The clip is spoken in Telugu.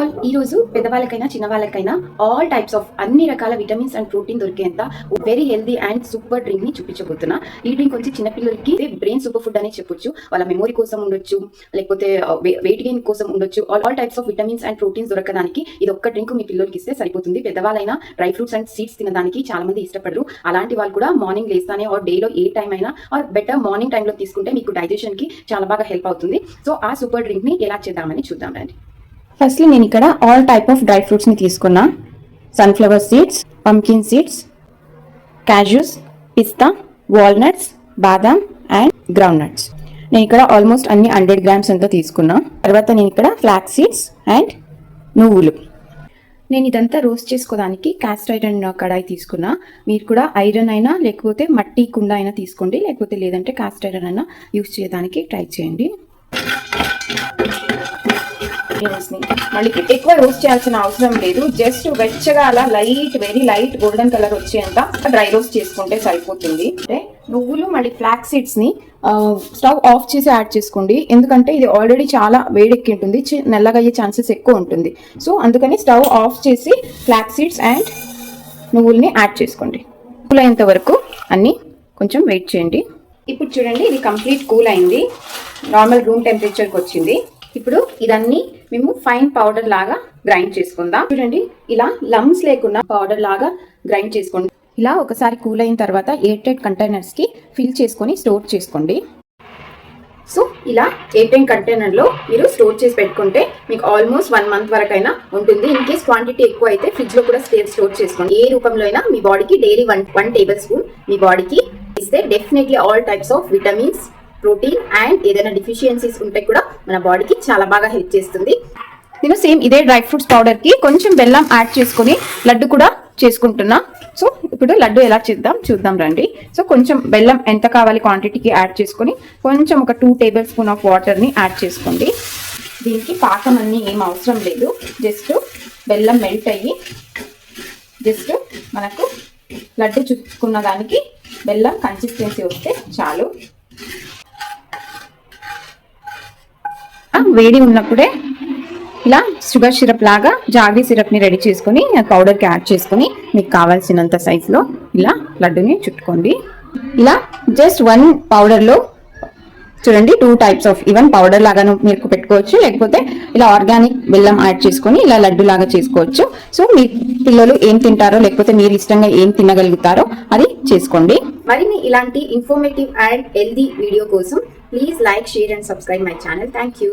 ఆల్ ఈ రోజు పెద్దవాళ్ళకైనా చిన్నవాళ్ళకైనా ఆల్ టైప్స్ ఆఫ్ అన్ని రకాల విటమిన్స్ అండ్ ప్రోటీన్ దొరికేంత very healthy and super drink ని చూపించబోతున్నా. ఈ డ్రింక్ వచ్చి చిన్నపిల్లలకి బ్రెయిన్ సూపర్ ఫుడ్ అని చెప్పొచ్చు. వాళ్ళ మెమొరీ కోసం ఉండొచ్చు, లేకపోతే వెయిట్ గెయిన్ కోసం ఉండొచ్చు. All types of vitamins and proteins దొరకడానికి ఇది ఒక్క డ్రింక్ మీ పిల్లలకి ఇస్తే సరిపోతుంది. పెద్దవాళ్ళైనా డ్రై ఫ్రూట్స్ అండ్ సీడ్స్ తినడానికి చాలా మంది ఇష్టపడరు. అలాంటి వాళ్ళు కూడా మార్నింగ్ లేస్తానే ఆర్ డేలో ఏ టైం అయినా ఆర్ బెటర్ మార్నింగ్ టైంలో తీసుకుంటే మీకు డైజెషన్ కి చాలా బాగా హెల్ప్ అవుతుంది. సో ఆ సూపర్ డ్రింక్ ని ఎలా చేద్దామని చూద్దాం రండి. ఫస్ట్లీ నేను ఇక్కడ ఆల్ టైప్ ఆఫ్ డ్రై ఫ్రూట్స్ని తీసుకున్నా. Sunflower seeds, pumpkin seeds, cashews, పిస్తా, వాల్నట్స్, బాదాం అండ్ గ్రౌండ్ నట్స్. నేను ఇక్కడ ఆల్మోస్ట్ అన్ని 100 grams అంతా తీసుకున్నా. తర్వాత నేను ఇక్కడ ఫ్లాక్స్ సీడ్స్ అండ్ నువ్వులు. నేను ఇదంతా రోస్ట్ చేసుకోవడానికి కాస్ట్ ఐరన్ కడాయి తీసుకున్నా. మీరు కూడా ఐరన్ అయినా లేకపోతే మట్టి కుండ అయినా తీసుకోండి, లేకపోతే లేదంటే కాస్ట్ ఐరన్ అయినా యూస్ చేయడానికి ట్రై చేయండి. మళ్ళీ ఎక్కువ రోస్ట్ చేయాల్సిన అవసరం లేదు. జస్ట్ వెచ్చగా అలా వెరీ లైట్ గోల్డెన్ కలర్ వచ్చేంత డ్రై రోస్ట్ చేసుకుంటే సరిపోతుంది. అంటే నువ్వులు మళ్ళీ ఫ్లాక్స్ సీడ్స్ ని స్టవ్ ఆఫ్ చేసి యాడ్ చేసుకోండి. ఎందుకంటే ఇది ఆల్రెడీ చాలా వేడెక్కి ఉంటుంది, నల్లగా అయ్యే ఛాన్సెస్ ఎక్కువ ఉంటుంది. సో అందుకని స్టవ్ ఆఫ్ చేసి ఫ్లాక్స్ సీడ్స్ అండ్ నువ్వుల్ని యాడ్ చేసుకోండి. కూల్ అయ్యేంత వరకు అన్ని కొంచెం వెయిట్ చేయండి. ఇప్పుడు చూడండి, ఇది కంప్లీట్ కూల్ అయింది, నార్మల్ రూమ్ టెంపరేచర్కి వచ్చింది. ఇప్పుడు ఇదన్నీ మేము ఫైన్ పౌడర్ లాగా గ్రైండ్ చేసుకుందాం. చూడండి, ఇలా లమ్స్ లేకుండా పౌడర్ లాగా గ్రైండ్ చేసుకోండి. ఇలా ఒకసారి కూల్ అయిన తర్వాత ఎయిర్ టైట్ కంటైనర్స్ కి ఫిల్ చేసుకొని స్టోర్ చేసుకోండి. సో ఇలా ఎయిర్ టైట్ కంటైనర్ లో మీరు స్టోర్ చేసి పెట్టుకుంటే మీకు ఆల్మోస్ట్ 1 month వరకైనా ఉంటుంది. ఇన్ కేస్ క్వాంటిటీ ఎక్కువ అయితే ఫ్రిడ్జ్ లో కూడా స్టోర్ చేసుకోండి. ఏ రూపంలో అయినా మీ బాడీకి డైలీ 1 tablespoon మీ బాడీకి ఇస్తే definitely all types of vitamins, protein and ఏదైనా డిఫిషియన్సీస్ ఉంటే కూడా మన బాడీకి చాలా బాగా హెల్ప్ చేస్తుంది. నేను సేమ్ ఇదే డ్రై ఫ్రూట్స్ పౌడర్ కి కొంచెం బెల్లం యాడ్ చేసుకుని లడ్డు కూడా చేసుకుంటున్నా. సో ఇప్పుడు లడ్డు ఎలా చూద్దాం రండి. సో కొంచెం బెల్లం ఎంత కావాలి క్వాంటిటీకి యాడ్ చేసుకొని కొంచెం ఒక 2 tablespoon ఆఫ్ వాటర్ ని యాడ్ చేసుకోండి. దీనికి పాకం అన్ని ఏం అవసరం లేదు, జస్ట్ బెల్లం మెల్ట్ అయ్యి జస్ట్ మనకు లడ్డు చుట్టుకున్న దానికి బెల్లం కన్సిస్టెన్సీ వస్తే చాలు. వేడి ఉన్నప్పుడే ఇలా షుగర్ సిరప్ లాగా జాగీ సిరప్ ని రెడీ చేసుకుని పౌడర్ కి యాడ్ చేసుకుని మీకు కావాల్సినంత సైజ్ లో ఇలా లడ్డుని చుట్టుకోండి. ఇలా జస్ట్ 1 పౌడర్ లో చూడండి 2 types ఆఫ్ ఈవెన్ పౌడర్ లాగాను మీరు పెట్టుకోవచ్చు, లేకపోతే ఇలా ఆర్గానిక్ బెల్లం యాడ్ చేసుకొని ఇలా లడ్డు లాగా చేసుకోవచ్చు. సో మీ పిల్లలు ఏం తింటారో లేకపోతే మీరు ఇష్టంగా ఏం తినగలుగుతారో అది చేసుకోండి. మరిన్ని ఇలాంటి ఇన్ఫర్మేటివ్ అండ్ హెల్దీ వీడియో కోసం please like, share and subscribe my channel. Thank you.